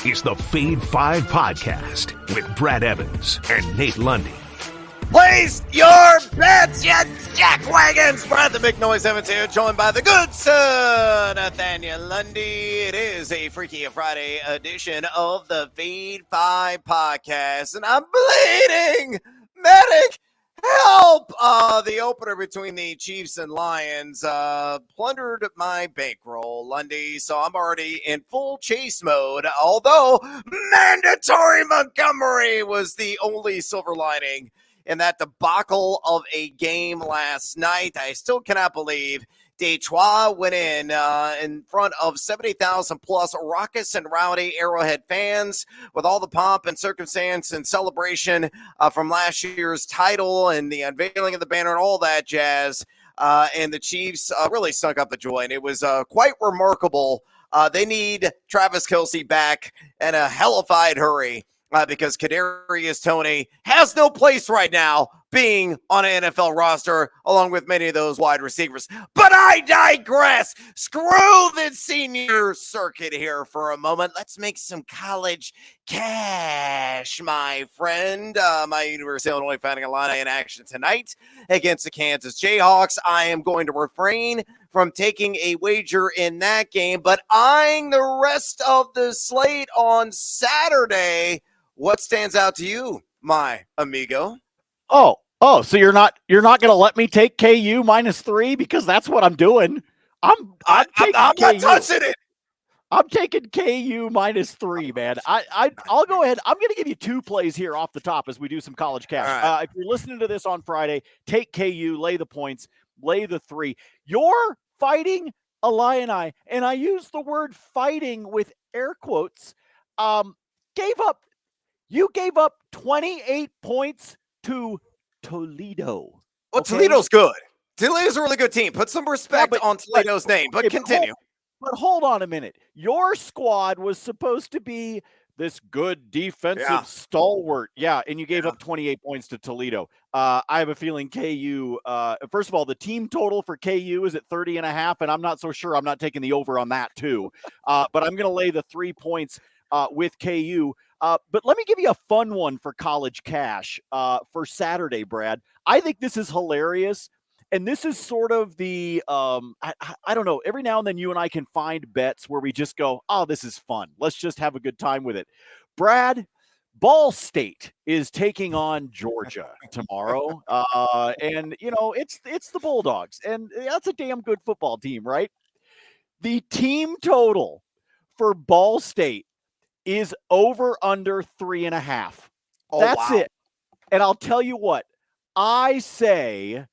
is the Fade 5 Podcast with Brad Evans and Nate Lundy. Place your bets, you jackwagons! Brad the Big Noise Evans here, joined by the good sir, Nathaniel Lundy. It is a Freaky Friday edition of the Fade 5 Podcast, and I'm bleeding! Medic! Help! The opener between the Chiefs and Lions plundered my bankroll, Lundy, so I'm already in full chase mode, although mandatory Montgomery was the only silver lining in that debacle of a game last night. I still cannot believe Detroit went in front of 70,000 plus raucous and rowdy Arrowhead fans with all the pomp and circumstance and celebration from last year's title and the unveiling of the banner and all that jazz. And the Chiefs really stunk up the joy, and it was quite remarkable. They need Travis Kelce back in a hellified hurry because Kadarius Toney has no place right now being on an NFL roster, along with many of those wide receivers. But I digress. Screw the senior circuit here for a moment. Let's make some college cash, my friend. My University of Illinois Fighting Illini in action tonight against the Kansas Jayhawks. I am going to refrain from taking a wager in that game, but eyeing the rest of the slate on Saturday. What stands out to you, my amigo? Oh, so you're not going to let me take KU -3 because that's what I'm doing. I'm not touching it. I'm taking KU -3, man. I'll go ahead. I'm going to give you two plays here off the top as we do some college cash. Right. If you're listening to this on Friday, take KU, lay the points, lay the 3. You're fighting Illini, and I use the word fighting with air quotes. You gave up 28 points to Toledo. Well, okay? Toledo's good. Toledo's a really good team. Put some respect on Toledo's name, but continue. But hold on a minute. Your squad was supposed to be this good defensive stalwart. Yeah, and you gave up 28 points to Toledo. I have a feeling KU, first of all, the team total for KU is at 30.5, and I'm not so sure I'm not taking the over on that too. But I'm going to lay the 3 points with KU. But let me give you a fun one for college cash for Saturday, Brad. I think this is hilarious. And this is sort of the, I don't know, every now and then you and I can find bets where we just go, oh, this is fun. Let's just have a good time with it. Brad, Ball State is taking on Georgia tomorrow. And, you know, it's the Bulldogs. And that's a damn good football team, right? The team total for Ball State is over under 3.5. That's it. And I'll tell you what, I say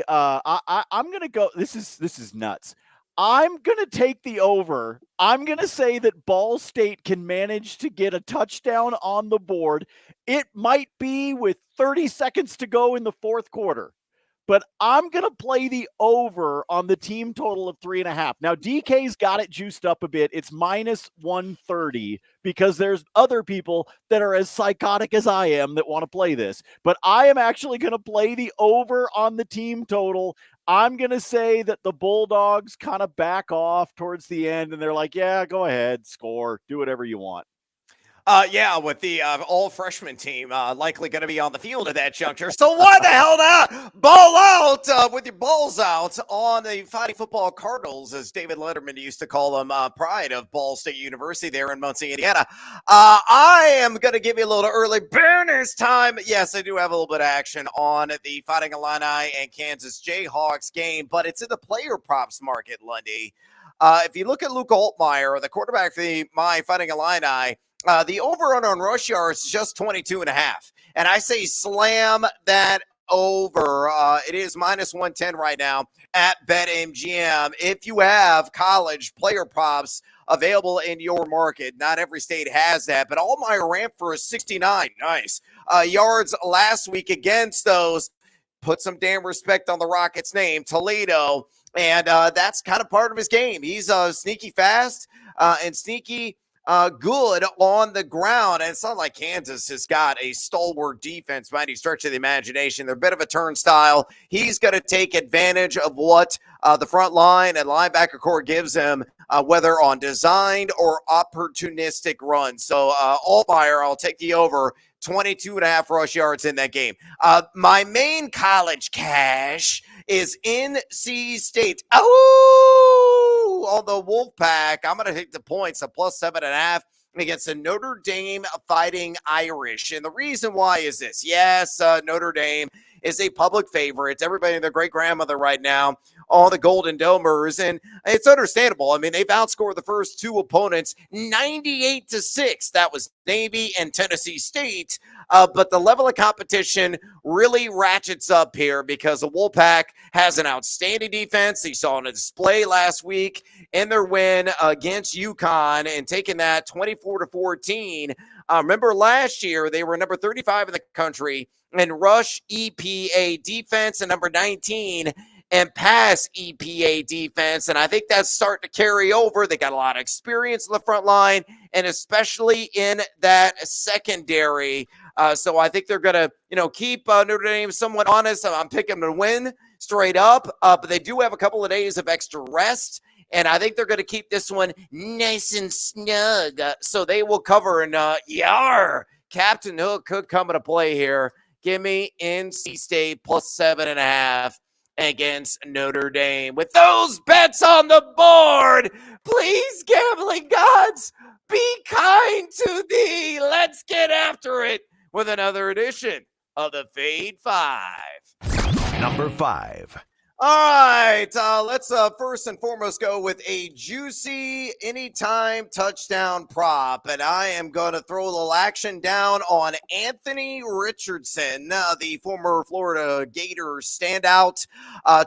I'm going to go, this is nuts. I'm going to take the over. I'm going to say that Ball State can manage to get a touchdown on the board. It might be with 30 seconds to go in the fourth quarter. But I'm going to play the over on the team total of 3.5. Now, DK's got it juiced up a bit. It's -130 because there's other people that are as psychotic as I am that want to play this. But I am actually going to play the over on the team total. I'm going to say that the Bulldogs kind of back off towards the end, and they're like, yeah, go ahead, score, do whatever you want. With the all-freshman team likely going to be on the field at that juncture. So why the hell not ball out with your balls out on the Fighting Football Cardinals, as David Letterman used to call them, pride of Ball State University there in Muncie, Indiana. I am going to give you a little early bonus time. Yes, I do have a little bit of action on the Fighting Illini and Kansas Jayhawks game, but it's in the player props market, Lundy. If you look at Luke Altmaier, the quarterback for my Fighting Illini, the over-under on rush yards is just 22.5. And I say slam that over. It is -110 right now at BetMGM. If you have college player props available in your market, not every state has that, but Altmaier ran for a 69. Nice. Yards last week against those. Put some damn respect on the Rockets' name, Toledo. And that's kind of part of his game. He's sneaky fast and sneaky good on the ground. And it's not like Kansas has got a stalwart defense by any stretch of the imagination. They're a bit of a turnstile. He's going to take advantage of what the front line and linebacker core gives him, whether on designed or opportunistic runs. So Altmaier, I'll take the over 22.5 rush yards in that game. My main college cash is NC State. Oh, on the Wolfpack. I'm going to take the points, a plus 7.5 against the Notre Dame Fighting Irish. And the reason why is this. Yes, Notre Dame is a public favorite. Everybody and their great grandmother right now on the Golden Domers, and it's understandable. I mean, they've outscored the first two opponents 98-6. That was Navy and Tennessee State. But the level of competition really ratchets up here because the Wolfpack has an outstanding defense. They saw on a display last week in their win against UConn and taking that 24-14. Remember last year, they were number 35 in the country in rush EPA defense and number 19 and pass EPA defense. And I think that's starting to carry over. They got a lot of experience in the front line and especially in that secondary. So I think they're going to, keep Notre Dame somewhat honest. I'm picking them to win straight up, but they do have a couple of days of extra rest. And I think they're going to keep this one nice and snug. So they will cover. And Captain Hook could come into play here. Give me NC State plus 7.5 against Notre Dame. With those bets on the board, please, gambling gods, be kind to thee. Let's get after it with another edition of the Fade 5. Number 5. All right, let's first and foremost go with a juicy anytime touchdown prop, and I am going to throw a little action down on Anthony Richardson, the former Florida Gators standout,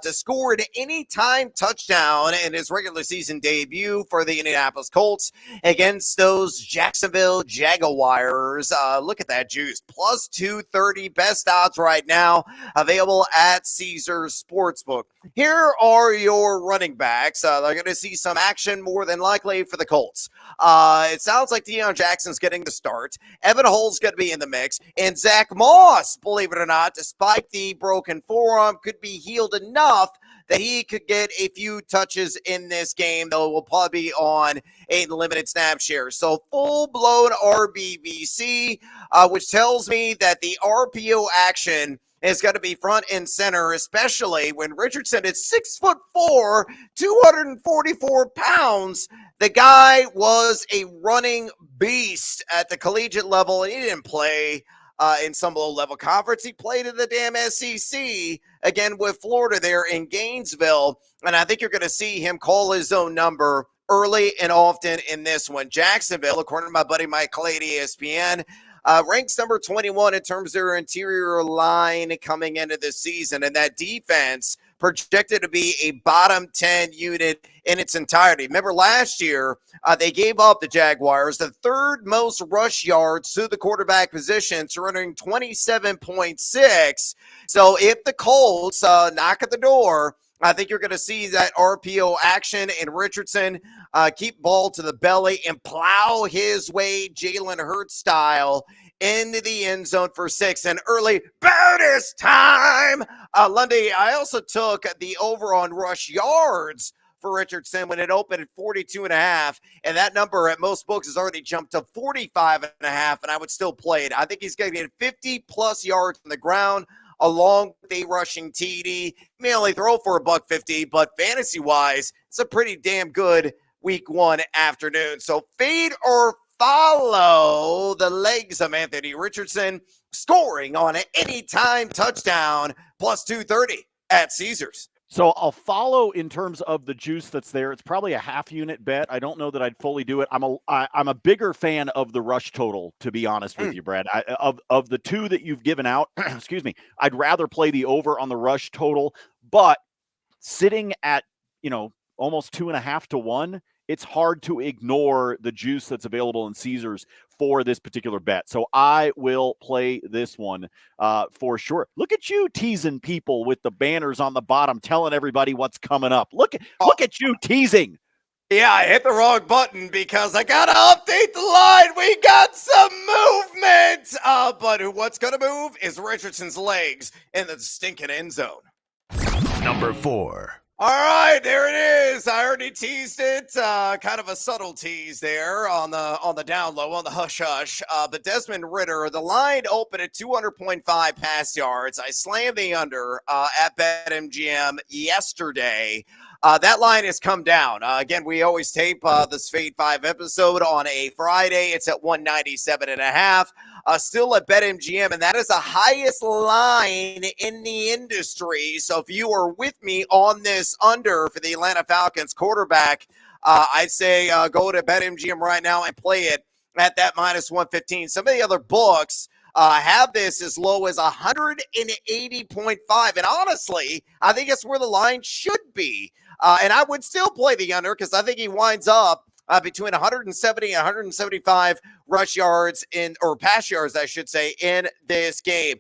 to score an anytime touchdown in his regular season debut for the Indianapolis Colts against those Jacksonville Jaguars. Look at that juice, plus 230, best odds right now, available at Caesars Sportsbook. Here are your running backs. They're going to see some action more than likely for the Colts. It sounds like Deion Jackson's getting the start. Evan Hull's going to be in the mix. And Zach Moss, believe it or not, despite the broken forearm, could be healed enough that he could get a few touches in this game, though it will probably be on a limited snap share. So full-blown RBBC, which tells me that the RPO action is going to be front and center, especially when Richardson is 6'4", 244 pounds. The guy was a running beast at the collegiate level, and he didn't play in some low-level conference. He played in the damn SEC, again with Florida there in Gainesville, and I think you're going to see him call his own number early and often in this one. Jacksonville, according to my buddy Mike Clay at ESPN, ranks number 21 in terms of their interior line coming into this season, and that defense projected to be a bottom 10 unit in its entirety. Remember last year, they gave up the Jaguars the third most rush yards to the quarterback position, surrendering 27.6. So if the Colts knock at the door, I think you're going to see that RPO action and Richardson keep ball to the belly and plow his way Jalen Hurts style into the end zone for 6 and early bonus time. Lundy, I also took the over on rush yards for Richardson when it opened at 42.5, and that number at most books has already jumped to 45.5, and I would still play it. I think he's going to get 50-plus yards on the ground, along with a rushing TD. He may only throw for $150, but fantasy-wise, it's a pretty damn good week 1 afternoon. So fade or follow the legs of Anthony Richardson, scoring on an anytime touchdown, plus 230 at Caesars. So I'll follow in terms of the juice that's there. It's probably a half unit bet. I don't know that I'd fully do it. I'm a bigger fan of the rush total, to be honest with you, Brad. Of the two that you've given out, excuse me, I'd rather play the over on the rush total. But sitting at almost 2.5 to 1, it's hard to ignore the juice that's available in Caesars for this particular bet. So I will play this one for sure. Look at you teasing people with the banners on the bottom, telling everybody what's coming up. Look at you teasing. Yeah, I hit the wrong button because I gotta update the line. We got some movement. But what's gonna move is Richardson's legs in the stinking end zone. Number 4. All right, there it is. I already teased it. Kind of a subtle tease there on the down low, on the hush hush. But Desmond Ridder, the line opened at 200.5 pass yards. I slammed the under at BetMGM yesterday. That line has come down. Again, we always tape this Fade 5 episode on a Friday. It's at 197.5. Still at BetMGM, and that is the highest line in the industry. So if you are with me on this under for the Atlanta Falcons quarterback, I'd say go to BetMGM right now and play it at that minus 115. Some of the other books have this as low as 180.5. And honestly, I think it's where the line should be. And I would still play the under because I think he winds up between 170 and 175 rush yards or pass yards, I should say, in this game.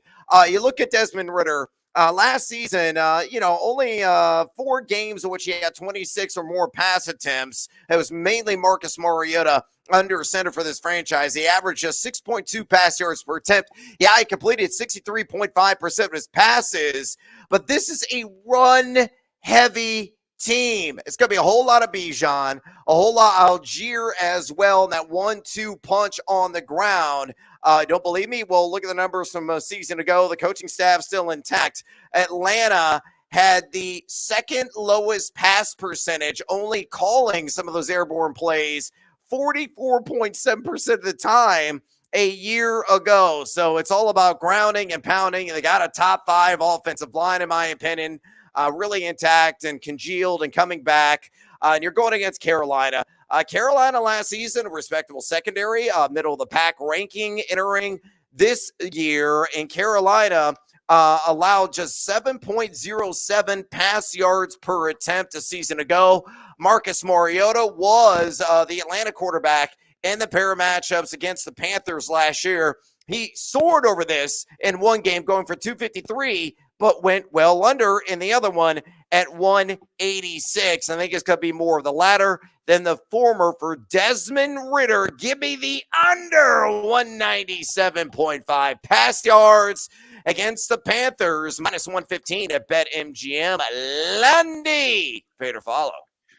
You look at Desmond Ridder. Last season, only 4 games in which he had 26 or more pass attempts. It was mainly Marcus Mariota under center for this franchise. He averaged just 6.2 pass yards per attempt. Yeah, he completed 63.5% of his passes, but this is a run-heavy team. It's going to be a whole lot of Bijan, a whole lot of Algier as well, and that 1-2 punch on the ground. Don't believe me? Well, look at the numbers from a season ago. The coaching staff still intact. Atlanta had the second lowest pass percentage, only calling some of those airborne plays 44.7% of the time a year ago. So it's all about grounding and pounding. They got a top 5 offensive line, in my opinion. Really intact and congealed and coming back. And you're going against Carolina. Carolina last season, a respectable secondary, middle of the pack ranking entering this year. And Carolina allowed just 7.07 pass yards per attempt a season ago. Marcus Mariota was the Atlanta quarterback in the pair of matchups against the Panthers last year. He soared over this in one game, going for 253, but went well under in the other one at 186. I think it's going to be more of the latter than the former for Desmond Ridder. Give me the under 197.5 pass yards against the Panthers, minus 115 at BetMGM. Lundy, pay to follow.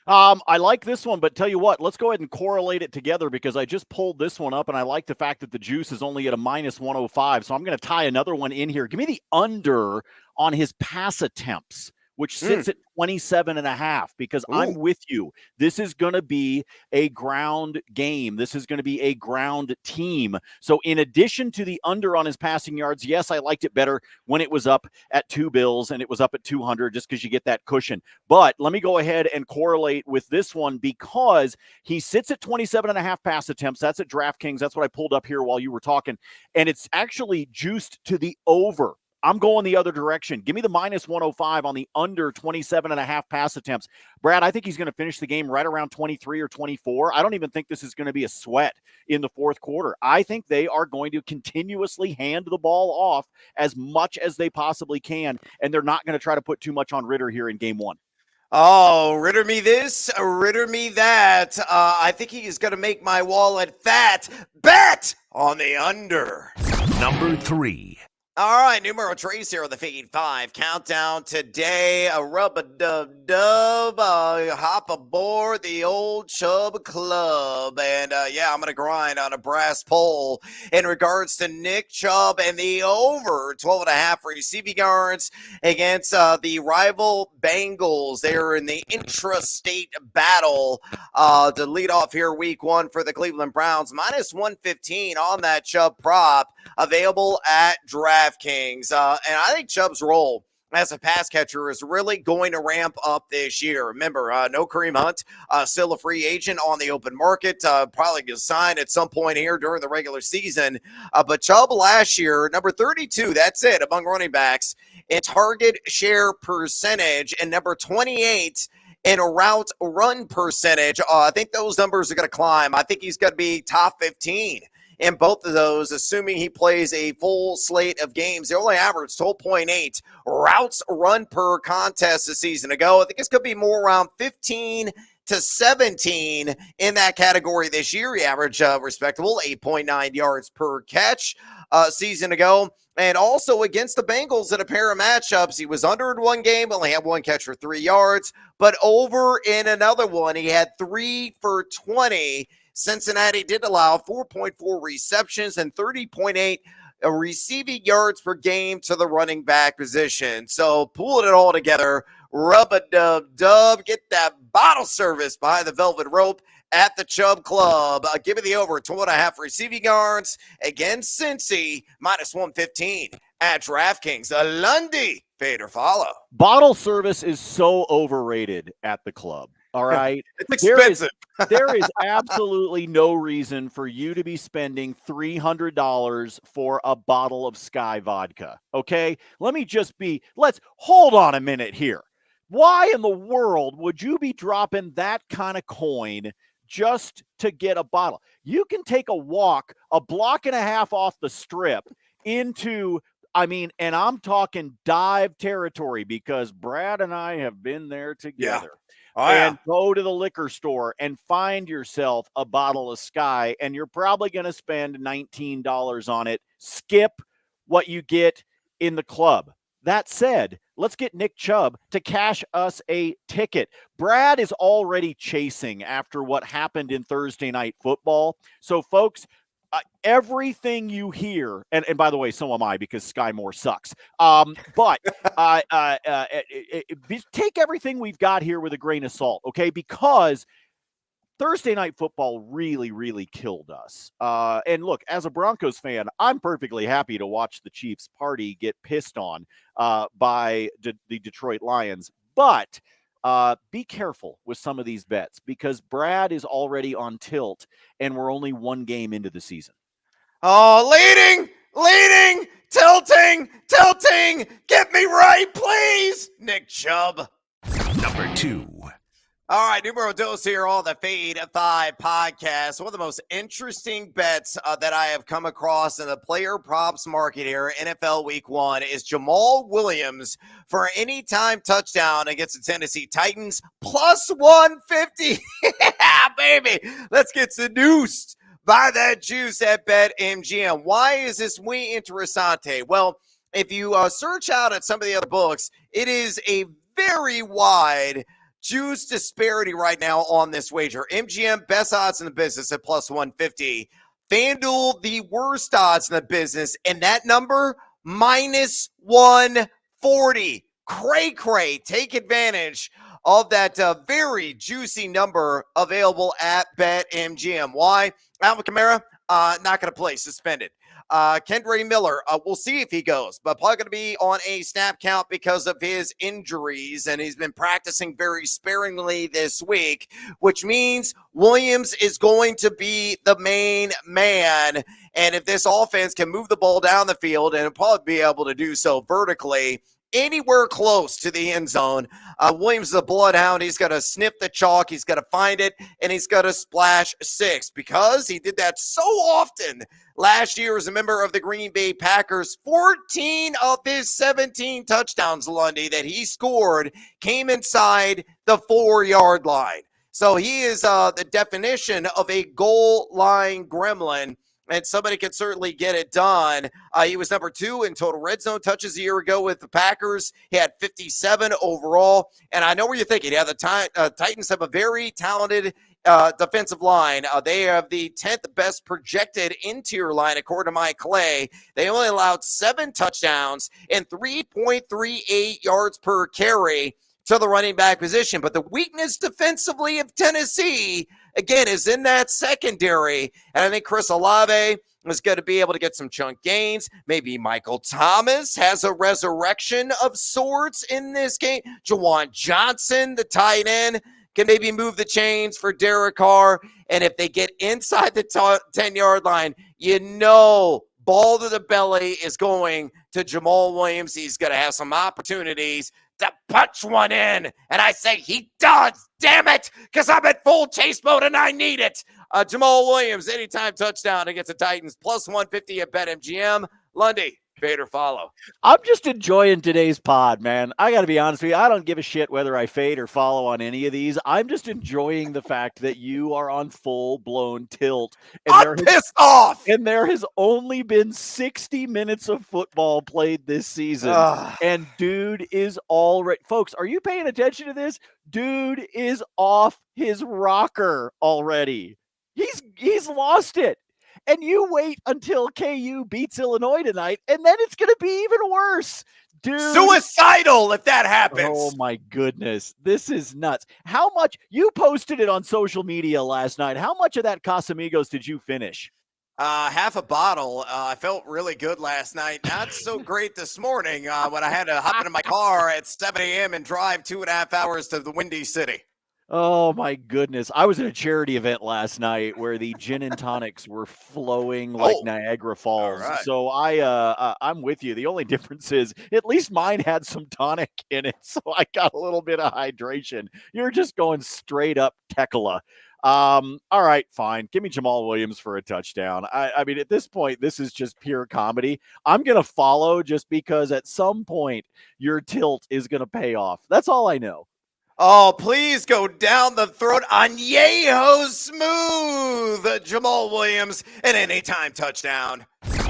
I like this one, but tell you what, let's go ahead and correlate it together because I just pulled this one up and I like the fact that the juice is only at a minus 105. So I'm going to tie another one in here. Give me the under on his pass attempts, which sits at 27.5, because I'm with you. This is going to be a ground game. This is going to be a ground team. So in addition to the under on his passing yards, yes, I liked it better when it was up at 2 bills and it was up at 200 just because you get that cushion. But let me go ahead and correlate with this one because he sits at 27.5 pass attempts. That's at DraftKings. That's what I pulled up here while you were talking. And it's actually juiced to the over. I'm going the other direction. Give me the minus 105 on the under 27.5 pass attempts. Brad, I think he's going to finish the game right around 23 or 24. I don't even think this is going to be a sweat in the fourth quarter. I think they are going to continuously hand the ball off as much as they possibly can, and they're not going to try to put too much on Ridder here in game one. Oh, Ridder me this, Ridder me that. I think he is going to make my wallet fat. Bet on the under. Number 3. All right, numero trace here on the Fade 5 countdown today. A rub-a-dub-dub, hop aboard the old Chubb Club. And I'm going to grind on a brass pole in regards to Nick Chubb and the over 12.5 receiving yards against the rival Bengals. They're in the intrastate battle to lead off here week 1 for the Cleveland Browns. Minus 115 on that Chubb prop, available at DraftKings. And I think Chubb's role as a pass catcher is really going to ramp up this year. Remember, no Kareem Hunt, still a free agent on the open market, probably gets signed at some point here during the regular season. But Chubb last year, number 32, that's it, among running backs in target share percentage, and number 28 in a route run percentage. I think those numbers are going to climb. I think he's going to be top 15 in both of those, assuming he plays a full slate of games. They only averaged 12.8 routes run per contest a season ago. I think it's going to be more around 15 to 17 in that category this year. He averaged respectable 8.9 yards per catch season ago. And also against the Bengals in a pair of matchups, he was under in one game, only had one catch for 3 yards, but over in another one, he had 3 for 20. Cincinnati did allow 4.4 receptions and 30.8 receiving yards per game to the running back position. So pulling it all together, rub-a-dub-dub, get that bottle service behind the velvet rope at the Chubb Club. Give me the over 2.5 receiving yards against Cincy, minus 115 at DraftKings. Lundy, fade or follow. Bottle service is so overrated at the club. All right. It's expensive. There is absolutely no reason for you to be spending $300 for a bottle of Sky vodka. Okay. Let's hold on a minute here. Why in the world would you be dropping that kind of coin just to get a bottle? You can take a walk a block and a half off the strip into, and I'm talking dive territory because Brad and I have been there together. Yeah. Go to the liquor store and find yourself a bottle of Sky, and you're probably going to spend $19 on it. Skip what you get in the club. That said, let's get Nick Chubb to cash us a ticket. Brad is already chasing after what happened in Thursday Night Football. So, folks, everything you hear, and by the way, so am I because Sky Moore sucks. But take everything we've got here with a grain of salt, okay? Because Thursday Night Football really, really killed us. And look, as a Broncos fan, I'm perfectly happy to watch the Chiefs party get pissed on by the Detroit Lions. But be careful with some of these bets because Brad is already on tilt and we're only one game into the season. Oh, leading, tilting. Get me right, please. Nick Chubb. Number 2. All right, numero dos here on the Fade 5 podcast. One of the most interesting bets that I have come across in the player props market here, NFL Week 1, is Jamal Williams for an anytime touchdown against the Tennessee Titans, plus 150. Yeah, baby. Let's get seduced by that juice at BetMGM. Why is this muy interesante? Well, if you search out at some of the other books, it is a very wide juice disparity right now on this wager. MGM, best odds in the business at plus 150. FanDuel, the worst odds in the business, and that number, minus 140. Cray. Take advantage of that very juicy number available at BetMGM. Why? Alvin Kamara, not going to play, suspended. Kendre Miller, we'll see if he goes, but probably going to be on a snap count because of his injuries, and he's been practicing very sparingly this week, which means Williams is going to be the main man. And if this offense can move the ball down the field, and it'll probably be able to do so vertically, anywhere close to the end zone, Williams is a bloodhound. He's got to sniff the chalk. He's got to find it, and he's got to splash 6 because he did that so often last year as a member of the Green Bay Packers. 14 of his 17 touchdowns, Lundy, that he scored came inside the 4-yard line. So he is the definition of a goal line gremlin, and somebody can certainly get it done. He was number 2 in total red zone touches a year ago with the Packers. He had 57 overall. And I know where you're thinking, yeah, the Titans have a very talented defensive line. They have the 10th best projected interior line, according to Mike Clay. They only allowed 7 touchdowns and 3.38 yards per carry to the running back position. But the weakness defensively of Tennessee, again, is in that secondary. And I think Chris Olave is going to be able to get some chunk gains. Maybe Michael Thomas has a resurrection of sorts in this game. Juwan Johnson, the tight end, can maybe move the chains for Derek Carr. And if they get inside the 10-yard line, ball to the belly is going to Jamal Williams. He's going to have some opportunities to punch one in. And I say he does, damn it, because I'm in full chase mode and I need it. Jamal Williams, anytime touchdown against the Titans, plus 150 at BetMGM. Lundy, Fade or follow. I'm just enjoying today's pod, man. I got to be honest with you. I don't give a shit whether I fade or follow on any of these. I'm just enjoying the fact that you are on full-blown tilt. And I'm pissed off. And there has only been 60 minutes of football played this season. And dude is already, folks, are you paying attention to this? Dude is off his rocker already. He's lost it. And you wait until KU beats Illinois tonight, and then it's going to be even worse. Dude. Suicidal if that happens. Oh, my goodness. This is nuts. How much? You posted it on social media last night. How much of that Casamigos did you finish? Half a bottle. I felt really good last night. Not so great this morning when I had to hop into my car at 7 a.m. and drive 2.5 hours to the Windy City. Oh, my goodness. I was at a charity event last night where the gin and tonics were flowing like Niagara Falls. Right. So I'm with you. The only difference is at least mine had some tonic in it, so I got a little bit of hydration. You're just going straight up tequila. All right, fine. Give me Jamal Williams for a touchdown. I mean, at this point, this is just pure comedy. I'm going to follow just because at some point your tilt is going to pay off. That's all I know. Oh, please go down the throat on Yeho Smooth. Jamal Williams, an anytime touchdown.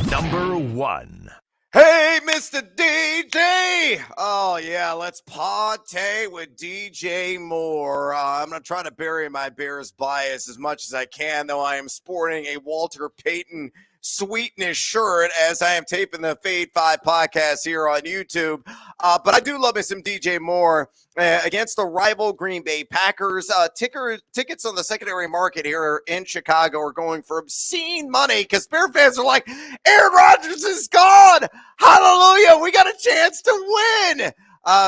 Number 1. Hey, Mr. DJ. Oh, yeah, let's party with DJ Moore. I'm going to try to bury my Bears bias as much as I can, though I am sporting a Walter Payton sweetness shirt as I am taping the Fade 5 podcast here on YouTube. But I do love me some DJ Moore against the rival Green Bay Packers. Tickets on the secondary market here in Chicago are going for obscene money because Bear fans are like, Aaron Rodgers is gone. Hallelujah. We got a chance to win.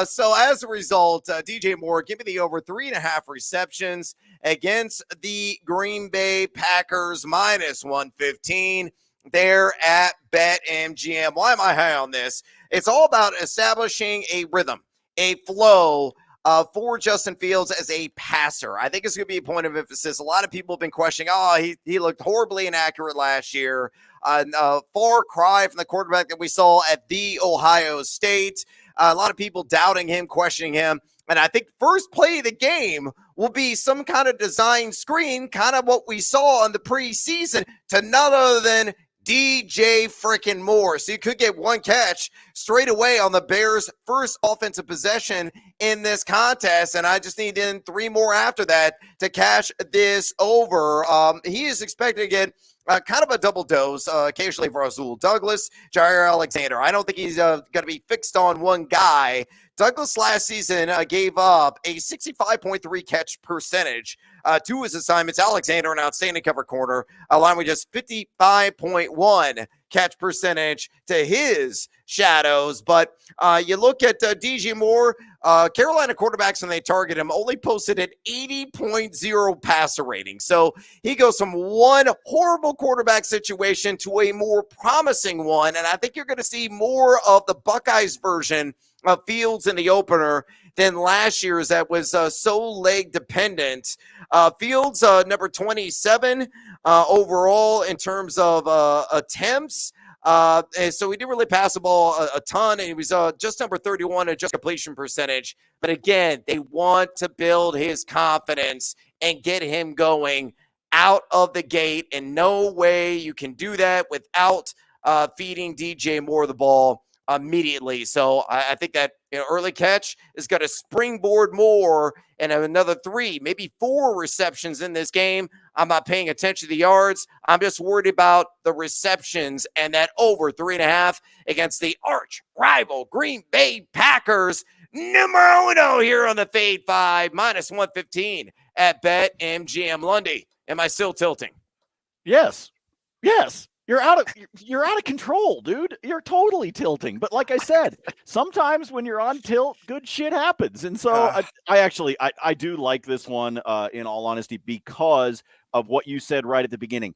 So as a result, DJ Moore, give me the over 3.5 receptions against the Green Bay Packers minus 115 there at BetMGM. Why am I high on this? It's all about establishing a rhythm, a flow for Justin Fields as a passer. I think it's going to be a point of emphasis. A lot of people have been questioning, he looked horribly inaccurate last year. Far cry from the quarterback that we saw at the Ohio State. A lot of people doubting him, questioning him. And I think first play of the game will be some kind of design screen, kind of what we saw in the preseason, to none other than DJ freaking Moore. So you could get one catch straight away on the Bears' first offensive possession in this contest. And I just need in 3 more after that to cash this over. He is expected to get kind of a double dose, occasionally for Rasul Douglas, Jair Alexander. I don't think he's going to be fixed on one guy. Douglas last season gave up a 65.3 catch percentage to his assignments. Alexander, an outstanding cover corner, allowing with just 55.1 catch percentage to his shadows. But you look at DJ Moore, Carolina quarterbacks, when they target him, only posted an 80.0 passer rating. So he goes from one horrible quarterback situation to a more promising one. And I think you're going to see more of the Buckeyes version of Fields in the opener than last year's that was so leg dependent. Fields, number 27 overall in terms of attempts. And so he didn't really pass the ball a ton, and he was just number 31 in just completion percentage. But again, they want to build his confidence and get him going out of the gate, and no way you can do that without feeding DJ Moore the ball immediately. So I think that early catch is going to springboard Moore and another 3, maybe 4 receptions in this game. I'm not paying attention to the yards. I'm just worried about the receptions and that over 3.5 against the arch rival Green Bay Packers. Numero uno here on the Fade 5, minus 115 at BetMGM. Lundy, am I still tilting? Yes. You're out of control, dude. You're totally tilting. But like I said, sometimes when you're on tilt, good shit happens. And so I do like this one, in all honesty, because of what you said right at the beginning.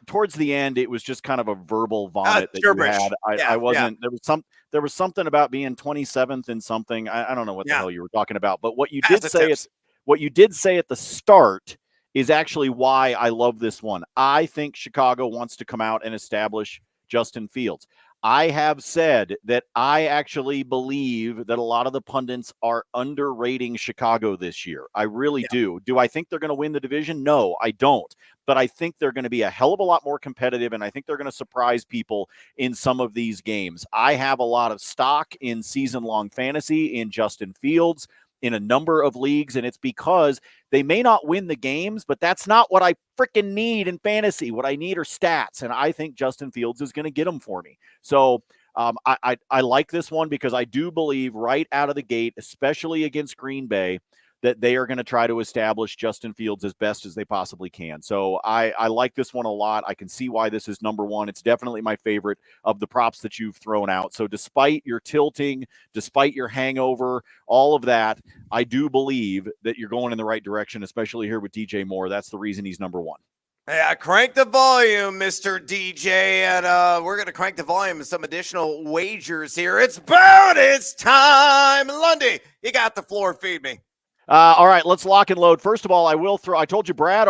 Towards the end, it was just kind of a verbal vomit that you had. I wasn't. Yeah. There was something about being 27th in something. I don't know what the hell you were talking about. But what you did say at the start is actually why I love this one. I think Chicago wants to come out and establish Justin Fields. I have said that I actually believe that a lot of the pundits are underrating Chicago this year. I really do. Do I think they're going to win the division? No, I don't. But I think they're going to be a hell of a lot more competitive, and I think they're going to surprise people in some of these games. I have a lot of stock in season-long fantasy in Justin Fields in a number of leagues, and it's because they may not win the games, but that's not what I freaking need in fantasy. What I need are stats, and I think Justin Fields is going to get them for me. So I like this one because I do believe right out of the gate, especially against Green Bay, that they are going to try to establish Justin Fields as best as they possibly can. So I like this one a lot. I can see why this is number one. It's definitely my favorite of the props that you've thrown out. So despite your tilting, despite your hangover, all of that, I do believe that you're going in the right direction, especially here with DJ Moore. That's the reason he's number one. Yeah, crank the volume, Mr. DJ, and we're going to crank the volume of some additional wagers here. It's bonus time. Lundy, you got the floor. Feed me. All right, let's lock and load. First of all, I told you Brad's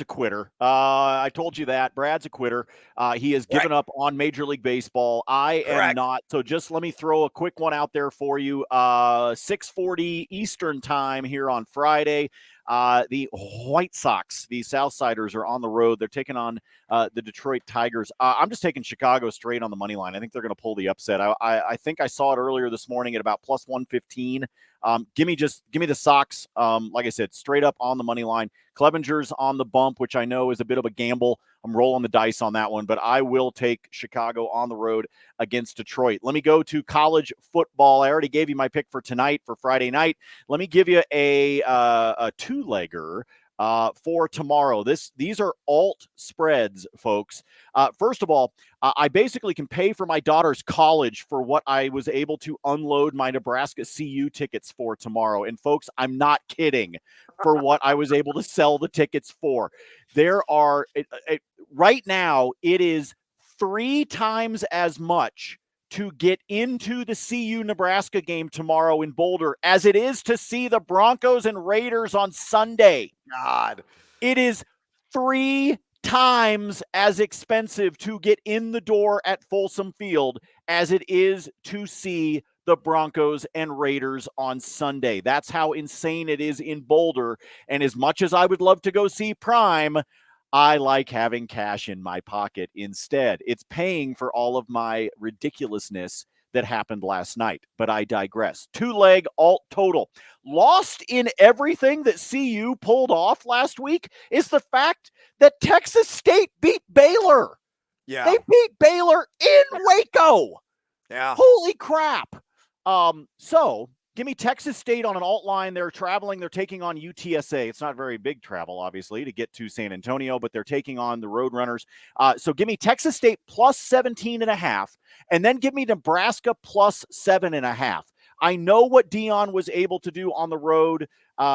a quitter. I told you that. Brad's a quitter. He has given up on Major League Baseball. I am not. So just let me throw a quick one out there for you. 6:40 Eastern time here on Friday. The White Sox, the Southsiders, are on the road. They're taking on the Detroit Tigers. I'm just taking Chicago straight on the money line. I think they're going to pull the upset. I think I saw it earlier this morning at about plus 115. Give me the Sox. Like I said, straight up on the money line. Clevenger's on the bump, which I know is a bit of a gamble. I'm rolling the dice on that one, but I will take Chicago on the road against Detroit. Let me go to college football. I already gave you my pick for tonight, for Friday night. Let me give you a two-legger for tomorrow. These are alt spreads, folks. First of all, I basically can pay for my daughter's college for what I was able to unload my Nebraska CU tickets for tomorrow. And folks, I'm not kidding, for what I was able to sell the tickets for. There are right now, it is 3 times as much to get into the CU Nebraska game tomorrow in Boulder as it is to see the Broncos and Raiders on Sunday. God, it is 3 times as expensive to get in the door at Folsom Field as it is to see the Broncos and Raiders on Sunday. That's how insane it is in Boulder. And as much as I would love to go see Prime, I like having cash in my pocket instead. It's paying for all of my ridiculousness that happened last night, but I digress. 2-leg alt total. Lost in everything that CU pulled off last week is the fact that Texas State beat Baylor. Yeah. They beat Baylor in Waco. Yeah. Holy crap. So give me Texas State on an alt line. They're traveling. They're taking on UTSA. It's not very big travel, obviously, to get to San Antonio, but they're taking on the Roadrunners. So give me Texas State plus 17.5, and then give me Nebraska plus 7.5. I know what Dion was able to do on the road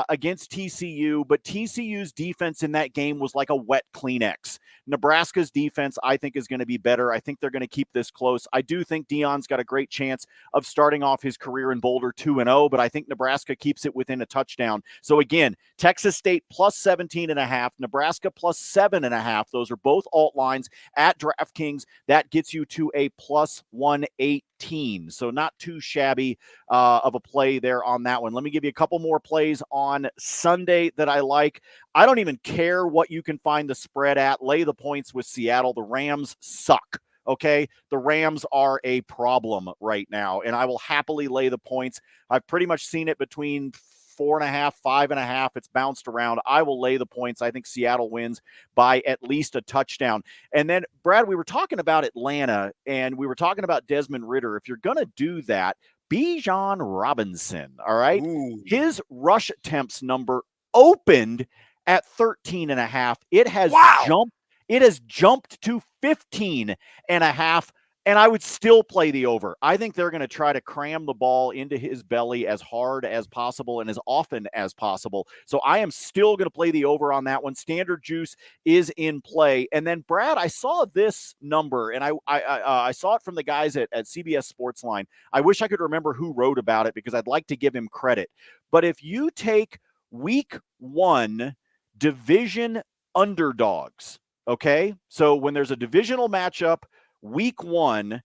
against TCU, but TCU's defense in that game was like a wet Kleenex. Nebraska's defense, I think, is going to be better. I think they're going to keep this close. I do think Dion's got a great chance of starting off his career in Boulder 2-0, but I think Nebraska keeps it within a touchdown. So again, Texas State plus 17.5, Nebraska plus 7.5. Those are both alt lines at DraftKings. That gets you to a plus 118. So not too shabby of a play there on that one. Let me give you a couple more plays on Sunday that I like. I don't even care what you can find the spread at. Lay the points with Seattle. The Rams suck. Okay, the Rams are a problem right now, and I will happily lay the points. I've pretty much seen it between 4.5, 5.5. It's bounced around. I will lay the points. I think Seattle wins by at least a touchdown. And then, Brad, we were talking about Atlanta, and we were talking about Desmond Ridder. If you're going to do that, Bijan Robinson, all right? Ooh. His rush attempts number opened at 13.5. It has jumped. It has jumped to 15.5, and I would still play the over. I think they're going to try to cram the ball into his belly as hard as possible and as often as possible. So I am still going to play the over on that one. Standard juice is in play. And then, Brad, I saw this number, and I saw it from the guys at CBS Sportsline. I wish I could remember who wrote about it because I'd like to give him credit. But if you take week 1 division underdogs, okay, so when there's a divisional matchup, week 1,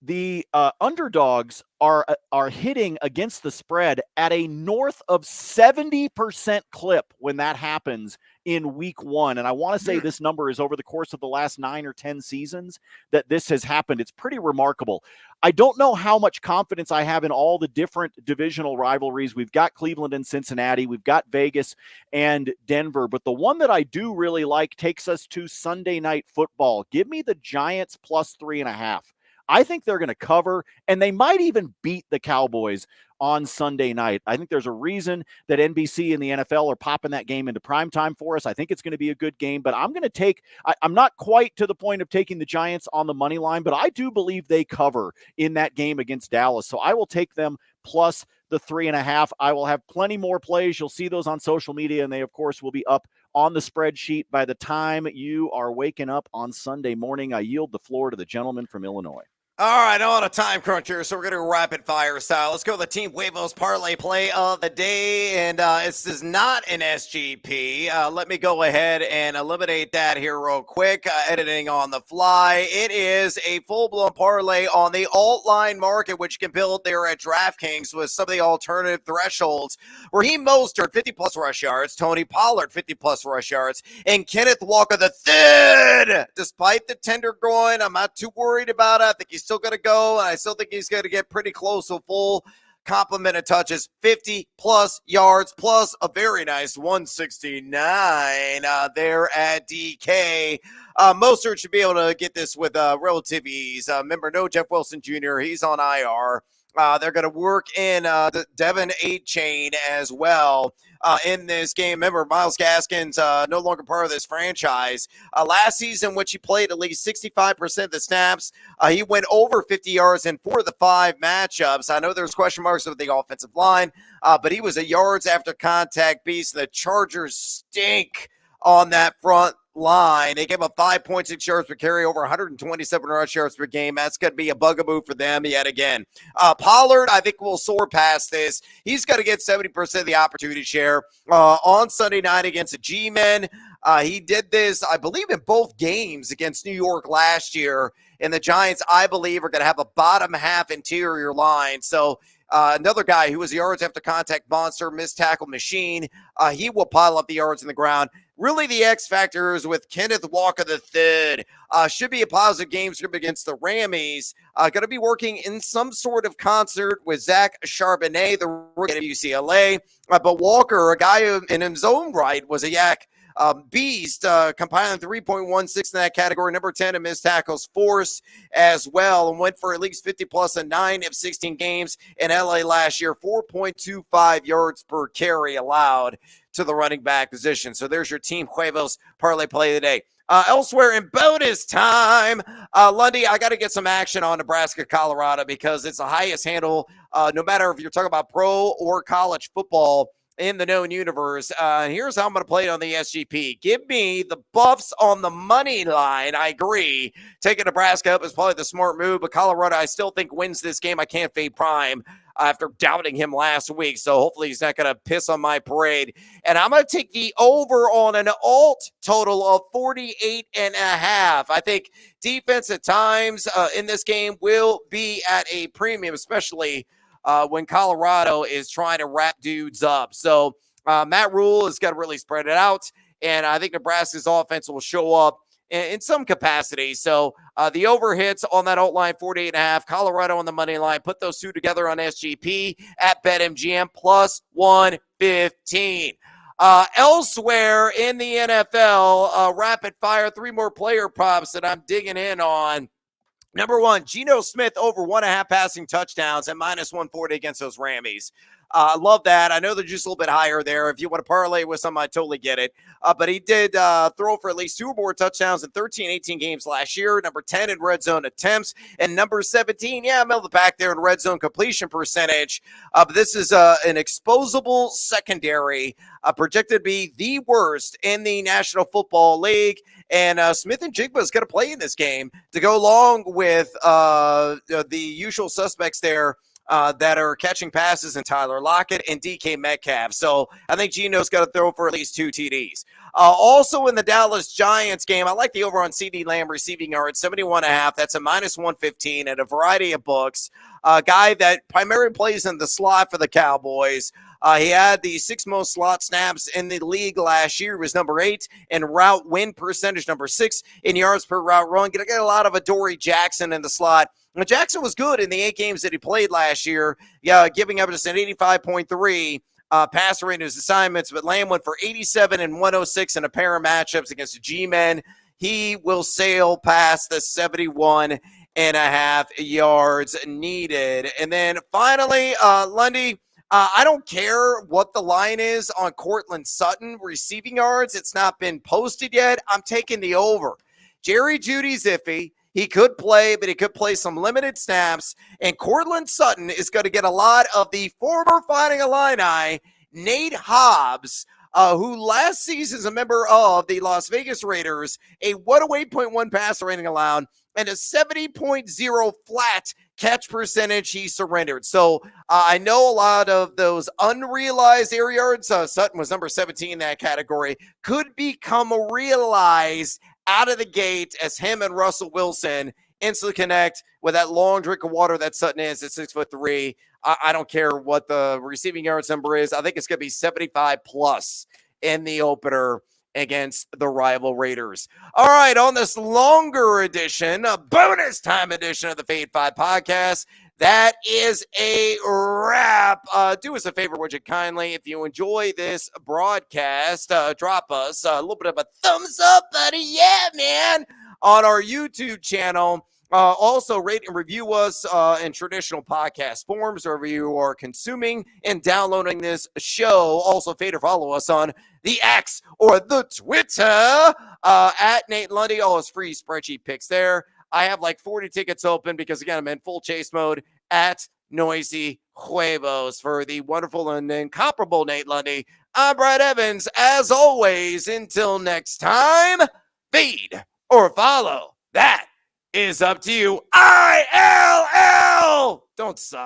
the underdogs are hitting against the spread at a north of 70% clip when that happens in week 1. And I want to say this number is over the course of the last 9 or 10 seasons that this has happened. It's pretty remarkable. I don't know how much confidence I have in all the different divisional rivalries. We've got Cleveland and Cincinnati. We've got Vegas and Denver. But the one that I do really like takes us to Sunday Night Football. Give me the Giants plus 3.5. I think they're going to cover, and they might even beat the Cowboys on Sunday night. I think there's a reason that NBC and the NFL are popping that game into primetime for us. I think it's going to be a good game, but I'm going to take – I'm not quite to the point of taking the Giants on the money line, but I do believe they cover in that game against Dallas. So I will take them plus the 3.5. I will have plenty more plays. You'll see those on social media, and they, of course, will be up on the spreadsheet by the time you are waking up on Sunday morning. I yield the floor to the gentleman from Illinois. All right, on a time cruncher, so we're going to go rapid fire style. Let's go with the Team Huevos parlay play of the day, and this is not an SGP. Let me go ahead and eliminate that here real quick, editing on the fly. It is a full-blown parlay on the alt line market, which you can build there at DraftKings with some of the alternative thresholds. Raheem Mostert, 50-plus rush yards, Tony Pollard, 50-plus rush yards, and Kenneth Walker III. Despite the tender groin, I'm not too worried about it. I think he's still going to go, and I still think he's going to get pretty close to full complement of touches, 50-plus yards, plus a very nice 169 there at DK. Mostert should be able to get this with relative ease. Remember, no Jeff Wilson Jr., he's on IR. They're going to work in Devin Achane as well in this game. Remember, Myles Gaskin's no longer part of this franchise. Last season, which he played at least 65% of the snaps, he went over 50 yards in 4 of the 5 matchups. I know there's question marks with the offensive line, but he was a yards after contact beast. The Chargers stink on that front line. They gave up 5.6 yards per carry, over 127 rush yards per game. That's going to be a bugaboo for them yet again. Pollard, I think, will soar past this. He's going to get 70% of the opportunity share on Sunday night against the G-Men. He did this, I believe, in both games against New York last year. And the Giants, I believe, are going to have a bottom half interior line. So another guy who was a yards after contact monster, missed tackle machine, he will pile up the yards in the ground. Really, the X factor is with Kenneth Walker III. Should be a positive game script against the Rammies. Going to be working in some sort of concert with Zach Charbonnet, the rookie at UCLA. But Walker, a guy who in his own right was a yak beast, compiling 3.16 in that category, number 10 in missed tackles forced as well, and went for at least 50-plus in 9 of 16 games in LA last year, 4.25 yards per carry allowed to the running back position. So there's your Team Huevos parlay play of the day. Elsewhere in bonus time, Lundy, I got to get some action on Nebraska, Colorado, because it's the highest handle, no matter if you're talking about pro or college football in the known universe. Here's how I'm going to play it on the SGP. Give me the Buffs on the money line. I agree. Taking Nebraska up is probably the smart move, but Colorado, I still think, wins this game. I can't fade Prime after doubting him last week, so hopefully he's not going to piss on my parade. And I'm going to take the over on an alt total of 48.5. I think defense at times in this game will be at a premium, especially when Colorado is trying to wrap dudes up. So Matt Rule has got to really spread it out, and I think Nebraska's offense will show up in some capacity. So the over hits on that alt line, 48.5. Colorado on the money line. Put those two together on SGP at BetMGM plus 115. Elsewhere in the NFL, rapid fire, 3 more player props that I'm digging in on. Number 1, Geno Smith over 1.5 passing touchdowns at minus 140 against those Rammies. I love that. I know they're just a little bit higher there. If you want to parlay with some, I totally get it. But he did throw for at least 2 or more touchdowns in 13, 18 games last year. Number 10 in red zone attempts. And number 17, middle of the pack there in red zone completion percentage. But this is an exposable secondary projected to be the worst in the National Football League. And Smith and Jigba is going to play in this game to go along with the usual suspects there that are catching passes in Tyler Lockett and DK Metcalf. So I think Geno's got to throw for at least 2 TDs. Also in the Dallas Giants game, I like the over on CD Lamb receiving yards, 71.5. That's a minus 115 at a variety of books. A guy that primarily plays in the slot for the Cowboys. He had the 6th most slot snaps in the league last year. He was number 8 in route win percentage, number 6 in yards per route run. Going to get a lot of Adoree Jackson in the slot. Now, Jackson was good in the 8 games that he played last year, giving up just an 85.3 pass rate in his assignments, but Lamb went for 87 and 106 in a pair of matchups against the G-men. He will sail past the 71.5 yards needed. And then finally, Lundy, I don't care what the line is on Cortland Sutton receiving yards. It's not been posted yet. I'm taking the over. Jerry Jeudy's iffy. He could play, but he could play some limited snaps. And Cortland Sutton is going to get a lot of the former Fighting Illini, Nate Hobbs, who last season is a member of the Las Vegas Raiders, a 108.1 passer rating allowed, and a 70.0 flat catch percentage he surrendered. So I know a lot of those unrealized air yards, Sutton was number 17 in that category, could become realized out of the gate as him and Russell Wilson instantly connect with that long drink of water that Sutton is at 6'3". I don't care what the receiving yards number is. I think it's going to be 75 plus in the opener against the rival Raiders. All right, on this longer edition, a bonus time edition of the Fade 5 podcast, that is a wrap. Do us a favor, would you kindly, if you enjoy this broadcast, drop us a little bit of a thumbs up, buddy. Yeah, man, on our YouTube channel. Also, rate and review us in traditional podcast forms wherever you are consuming and downloading this show. Also, fade or follow us on the X or the Twitter at Nate Lundy. All his free spreadsheet picks there. I have like 40 tickets open because, again, I'm in full chase mode at Noisy Huevos. For the wonderful and incomparable Nate Lundy, I'm Brad Evans. As always, until next time, feed or follow. That is up to you. ILL! Don't suck.